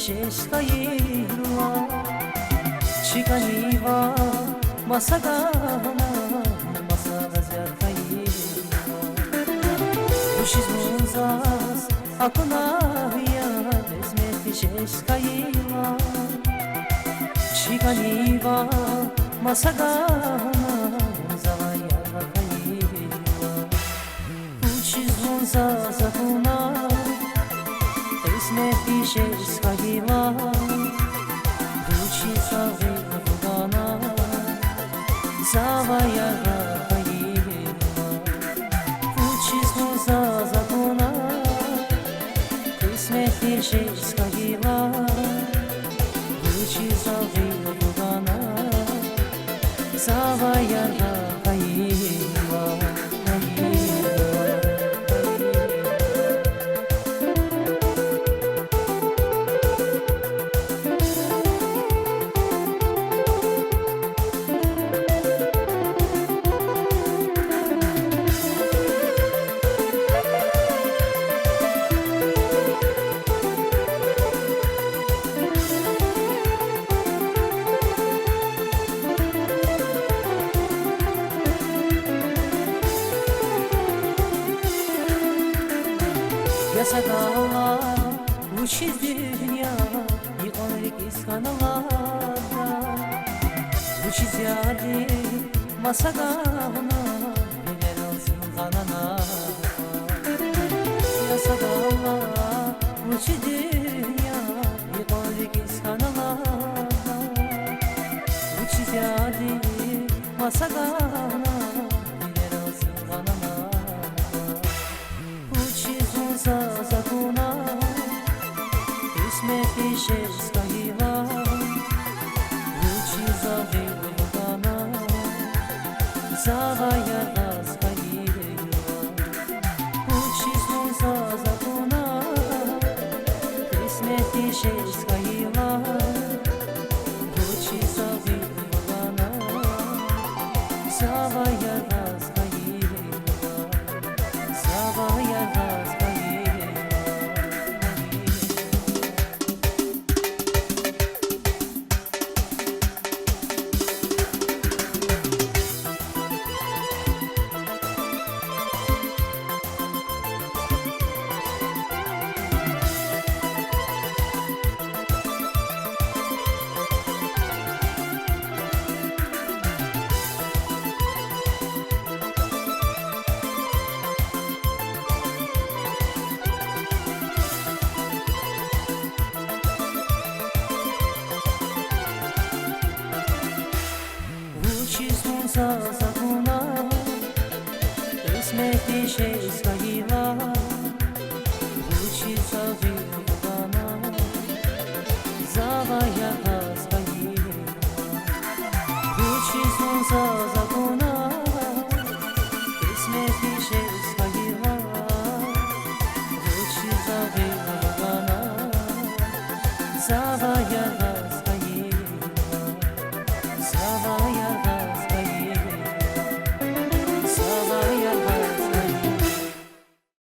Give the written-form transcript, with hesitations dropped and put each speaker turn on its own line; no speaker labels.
sheskayila chikaniva masagana masagazakayila ushizmunzas akunaya desmeti sheskayila chikaniva masagana zavayakayila ushizmunzas akunaya desmeti sheskayila Vugana Zavaya Kayila Uchiznu Zazakuna Kısmeti Sheskayila Vuchizavi Vugana Zavaya Kayila Yasagala uçiz dünya yıkanık iskanalarda uçiz yadi masagana bilen olsun kanana Yasagala uçiz dünya yıkanık iskanalarda uçiz yadi masagana bilen olsun kanana Zazakuna Kısmeti sheskayila Vuchizavi Vugana Zavaya Kayila Vuchiznu Zazakuna Kısmeti sheskayila Vuchizavi Vugana Zavaya Kayila Zavaya Zazakuna Kısmeti sheskayila Vuchizavi Vugana Zavaya Kayila Vuchiznu Zazakuna Kısmeti sheskayila Vuchizavi Vugana Zavaya